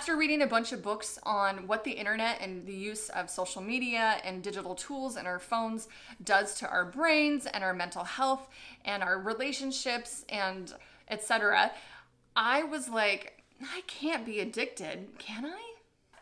After reading a bunch of books on what the internet and the use of social media and digital tools and our phones does to our brains and our mental health and our relationships and etc., I was like, I can't be addicted, can I?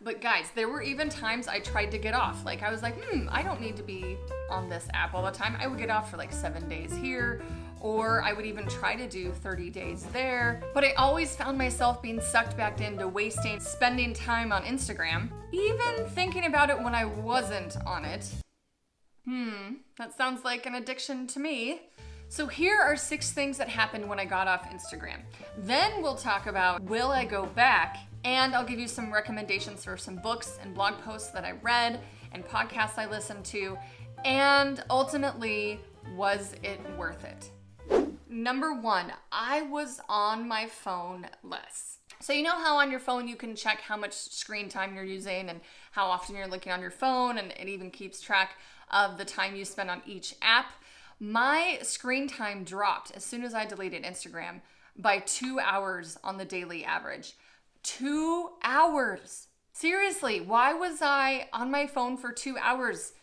But guys, there were even times I tried to get off. Like I was like, I don't need to be on this app all the time. I would get off for like 7 days here, or I would even try to do 30 days there. But I always found myself being sucked back into spending time on Instagram, even thinking about it when I wasn't on it. That sounds like an addiction to me. So here are 6 things that happened when I got off Instagram. Then we'll talk about, will I go back? And I'll give you some recommendations for some books and blog posts that I read and podcasts I listened to. And ultimately, was it worth it? Number 1, I was on my phone less. So you know how on your phone you can check how much screen time you're using and how often you're looking on your phone, and it even keeps track of the time you spend on each app. My screen time dropped as soon as I deleted Instagram by 2 hours on the daily average. 2 hours. Seriously, why was I on my phone for 2 hours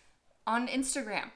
on Instagram?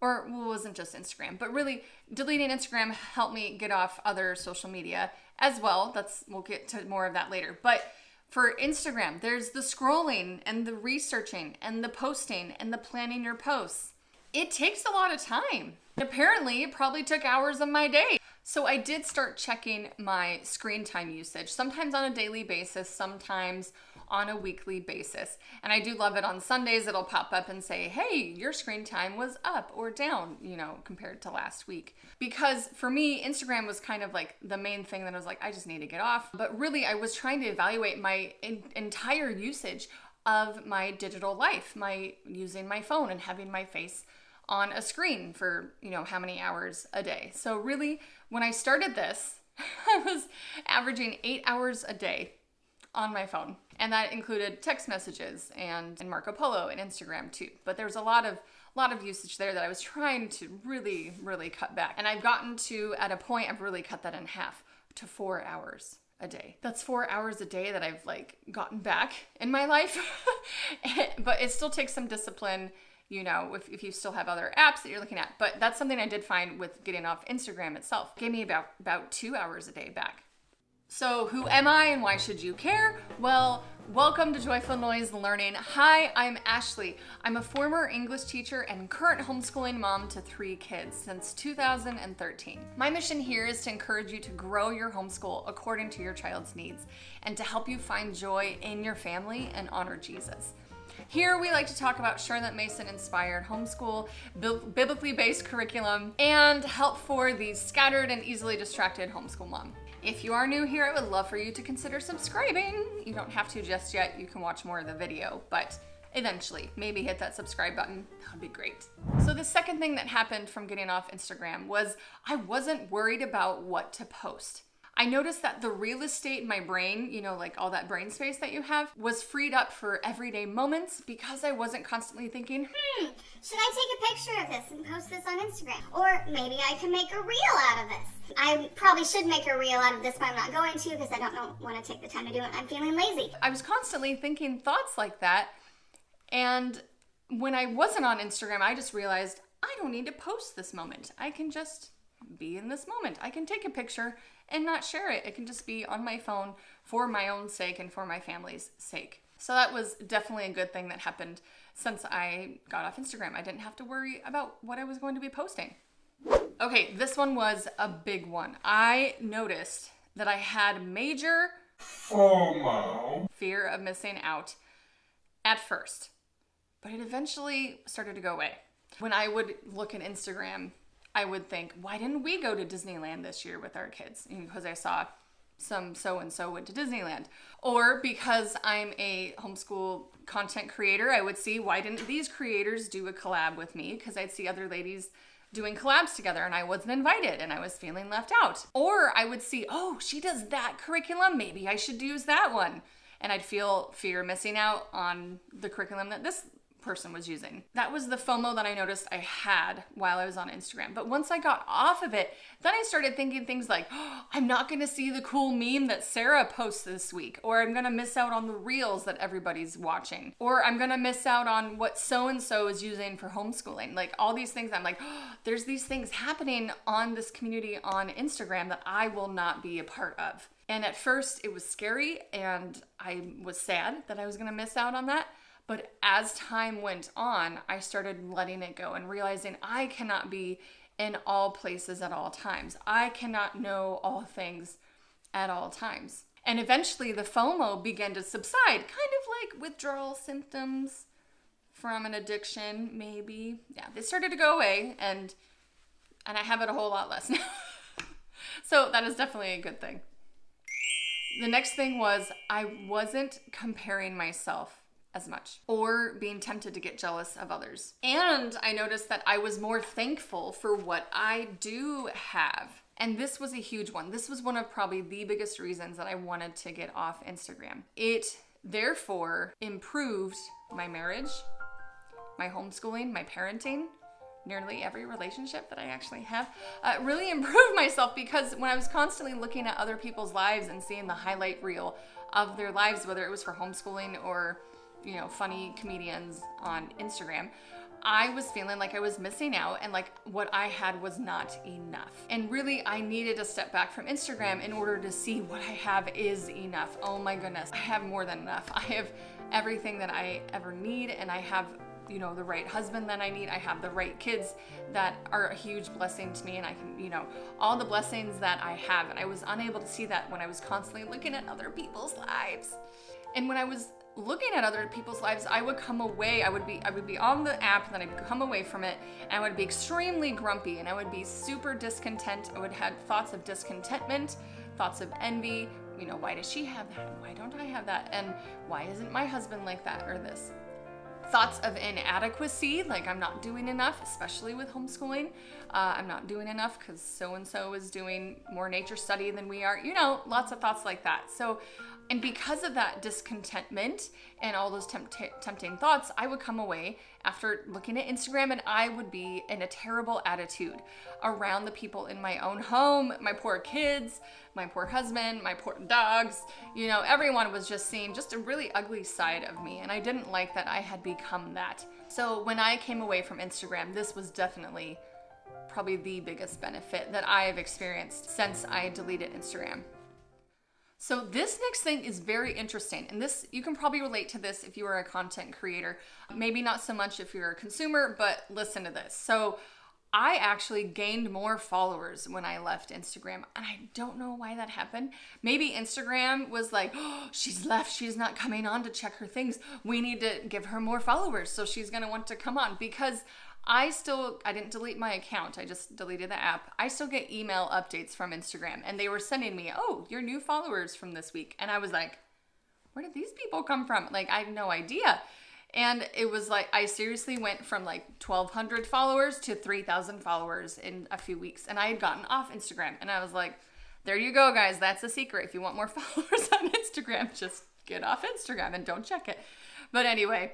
Or well, it wasn't just Instagram, but really deleting Instagram helped me get off other social media as well. We'll get to more of that later. But for Instagram, there's the scrolling and the researching and the posting and the planning your posts. It takes a lot of time. Apparently, it probably took hours of my day. So I did start checking my screen time usage, sometimes on a daily basis, sometimes on a weekly basis. And I do love it on Sundays. It'll pop up and say, hey, your screen time was up or down, compared to last week. Because for me, Instagram was kind of like the main thing that I was like, I just need to get off. But really, I was trying to evaluate my entire usage of my digital life, my using my phone and having my face on a screen for, how many hours a day. So really, when I started this, I was averaging 8 hours a day on my phone. And that included text messages and Marco Polo and Instagram too. But there's a lot of usage there that I was trying to really, really cut back. And I've gotten to, at a point, I've really cut that in half to 4 hours a day. That's 4 hours a day that I've gotten back in my life. But it still takes some discipline, if you still have other apps that you're looking at. But that's something I did find with getting off Instagram itself. It gave me about 2 hours a day back. So who am I and why should you care? Well, welcome to Joyful Noise Learning. Hi, I'm Ashley. I'm a former English teacher and current homeschooling mom to 3 kids since 2013. My mission here is to encourage you to grow your homeschool according to your child's needs and to help you find joy in your family and honor Jesus. Here we like to talk about Charlotte Mason-inspired homeschool, biblically based curriculum, and help for the scattered and easily distracted homeschool mom. If you are new here, I would love for you to consider subscribing. You don't have to just yet. You can watch more of the video, but eventually, maybe hit that subscribe button. That would be great. So the second thing that happened from getting off Instagram was I wasn't worried about what to post. I noticed that the real estate in my brain, all that brain space that you have, was freed up for everyday moments because I wasn't constantly thinking, should I take a picture of this and post this on Instagram? Or maybe I can make a reel out of this. I probably should make a reel out of this, but I'm not going to because I don't want to take the time to do it. I'm feeling lazy. I was constantly thinking thoughts like that. And when I wasn't on Instagram, I just realized I don't need to post this moment. I can just be in this moment. I can take a picture and not share it. It can just be on my phone for my own sake and for my family's sake. So that was definitely a good thing that happened since I got off Instagram. I didn't have to worry about what I was going to be posting. Okay, this one was a big one. I noticed that I had major FOMO, fear of missing out, at first, but it eventually started to go away. When I would look at Instagram, I would think, why didn't we go to Disneyland this year with our kids? Because I saw some so-and-so went to Disneyland. Or because I'm a homeschool content creator, I would see, why didn't these creators do a collab with me? Because I'd see other ladies doing collabs together and I wasn't invited and I was feeling left out. Or I would see, oh, she does that curriculum, maybe I should use that one. And I'd feel fear missing out on the curriculum that this person was using. That was the FOMO that I noticed I had while I was on Instagram. But once I got off of it, then I started thinking things like, oh, I'm not going to see the cool meme that Sarah posts this week, or I'm going to miss out on the reels that everybody's watching, or I'm going to miss out on what so-and-so is using for homeschooling. Like all these things, I'm like, oh, there's these things happening on this community on Instagram that I will not be a part of. And at first it was scary and I was sad that I was going to miss out on that. But as time went on, I started letting it go and realizing I cannot be in all places at all times. I cannot know all things at all times. And eventually the FOMO began to subside, kind of like withdrawal symptoms from an addiction, maybe. Yeah, they started to go away and I have it a whole lot less now. So that is definitely a good thing. The next thing was I wasn't comparing myself as much or being tempted to get jealous of others. And I noticed that I was more thankful for what I do have. And this was a huge one. This was one of probably the biggest reasons that I wanted to get off Instagram. It therefore improved my marriage, my homeschooling, my parenting, nearly every relationship that I actually have. Really improved myself because when I was constantly looking at other people's lives and seeing the highlight reel of their lives, whether it was for homeschooling or funny comedians on Instagram, I was feeling like I was missing out and like what I had was not enough. And really, I needed to step back from Instagram in order to see what I have is enough. Oh my goodness, I have more than enough. I have everything that I ever need, and I have the right husband that I need. I have the right kids that are a huge blessing to me, and I can, all the blessings that I have. And I was unable to see that when I was constantly looking at other people's lives. And when I was looking at other people's lives, I would come away, I would be on the app, and then I'd come away from it, and I would be extremely grumpy, and I would be super discontent. I would have thoughts of discontentment, thoughts of envy, why does she have that? Why don't I have that? And why isn't my husband like that or this? Thoughts of inadequacy, like I'm not doing enough, especially with homeschooling. I'm not doing enough because so-and-so is doing more nature study than we are. Lots of thoughts like that. So, and because of that discontentment and all those tempting thoughts, I would come away after looking at Instagram and I would be in a terrible attitude around the people in my own home, my poor kids, my poor husband, my poor dogs. Everyone was just seeing just a really ugly side of me, and I didn't like that I had become that. So when I came away from Instagram, this was definitely probably the biggest benefit that I have experienced since I deleted Instagram. So this next thing is very interesting, and this, you can probably relate to this if you are a content creator. Maybe not so much if you're a consumer, but listen to this. So I actually gained more followers when I left Instagram, and I don't know why that happened. Maybe Instagram was like, oh, she's left, she's not coming on to check her things. We need to give her more followers, so she's gonna want to come on, because I didn't delete my account. I just deleted the app. I still get email updates from Instagram, and they were sending me, oh, your new followers from this week. And I was like, where did these people come from? Like, I had no idea. And it was like, I seriously went from like 1,200 followers to 3,000 followers in a few weeks. And I had gotten off Instagram, and I was like, there you go, guys. That's the secret. If you want more followers on Instagram, just get off Instagram and don't check it. But anyway,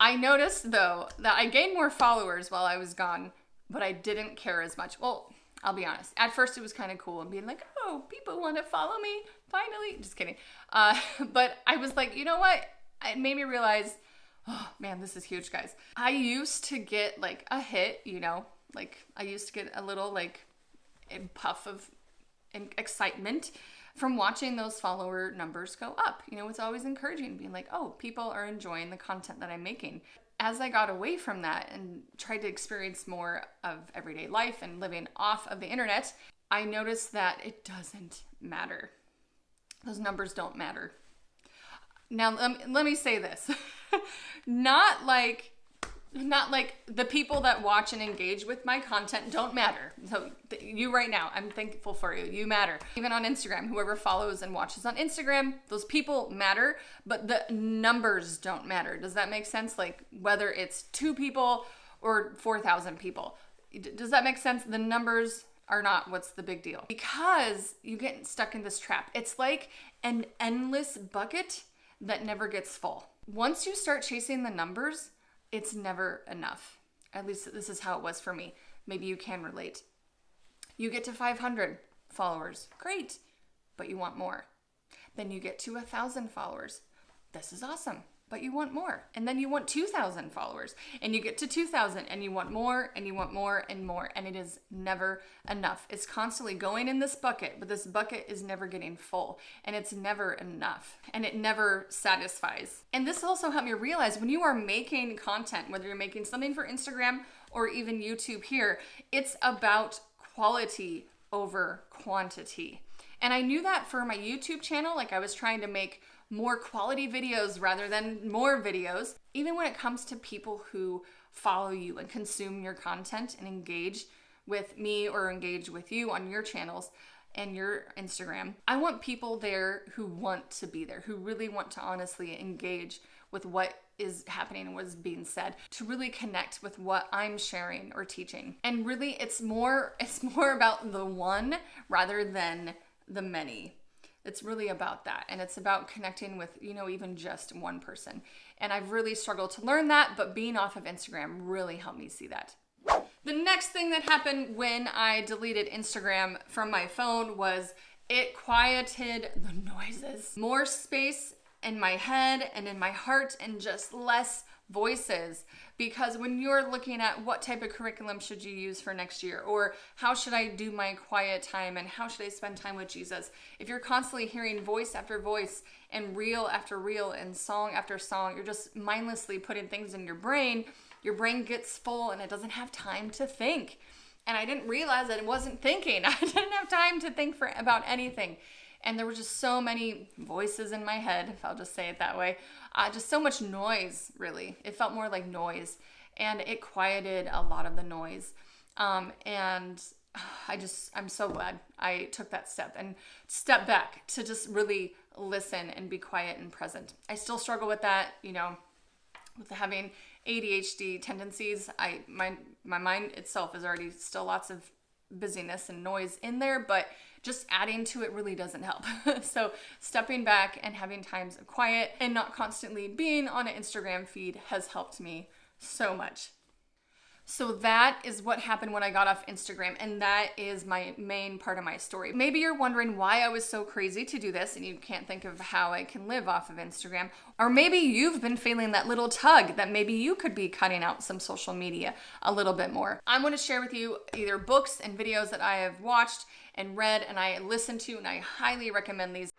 I noticed, though, that I gained more followers while I was gone, but I didn't care as much. Well, I'll be honest. At first, it was kind of cool and being like, oh, people want to follow me, finally. Just kidding. But I was like, you know what? It made me realize, oh, man, this is huge, guys. I used to get, like, a hit, like, I used to get a little, like, puff of excitement from watching those follower numbers go up. It's always encouraging, being like, oh, people are enjoying the content that I'm making. As I got away from that and tried to experience more of everyday life and living off of the internet, I noticed that it doesn't matter. Those numbers don't matter. Now, let me say this. Not like the people that watch and engage with my content don't matter. So you right now, I'm thankful for you. You matter. Even on Instagram, whoever follows and watches on Instagram, those people matter, but the numbers don't matter. Does that make sense? Like whether it's 2 people or 4,000 people. Does that make sense? The numbers are not what's the big deal. Because you get stuck in this trap. It's like an endless bucket that never gets full. Once you start chasing the numbers, it's never enough. At least this is how it was for me. Maybe you can relate. You get to 500 followers. Great. But you want more. Then you get to 1,000 followers. This is awesome. But you want more. And then you want 2,000 followers. And you get to 2,000 and you want more and you want more and more. And it is never enough. It's constantly going in this bucket, but this bucket is never getting full. And it's never enough. And it never satisfies. And this also helped me realize when you are making content, whether you're making something for Instagram or even YouTube here, it's about quality over quantity. And I knew that for my YouTube channel, like I was trying to make more quality videos rather than more videos. Even when it comes to people who follow you and consume your content and engage with me or engage with you on your channels and your Instagram, I want people there who want to be there, who really want to honestly engage with what is happening and what is being said, to really connect with what I'm sharing or teaching. And really it's more about the one rather than the many. It's really about that. And it's about connecting with, even just one person. And I've really struggled to learn that, but being off of Instagram really helped me see that. The next thing that happened when I deleted Instagram from my phone was it quieted the noises. More space in my head and in my heart and just less voices. Because when you're looking at what type of curriculum should you use for next year, or how should I do my quiet time and how should I spend time with Jesus, if you're constantly hearing voice after voice and reel after reel and song after song, you're just mindlessly putting things in your brain gets full and it doesn't have time to think. And I didn't realize that it wasn't thinking. I didn't have time to think about anything. And there were just so many voices in my head, if I'll just say it that way. Just so much noise, really. It felt more like noise. And it quieted a lot of the noise. And I'm so glad I took that step and stepped back to just really listen and be quiet and present. I still struggle with that, with having ADHD tendencies. My mind itself is already still lots of busyness and noise in there, but just adding to it really doesn't help. So stepping back and having times of quiet and not constantly being on an Instagram feed has helped me so much. So that is what happened when I got off Instagram, and that is my main part of my story. Maybe you're wondering why I was so crazy to do this and you can't think of how I can live off of Instagram. Or maybe you've been feeling that little tug that maybe you could be cutting out some social media a little bit more. I'm going to share with you either books and videos that I have watched and read and I listened to, and I highly recommend these.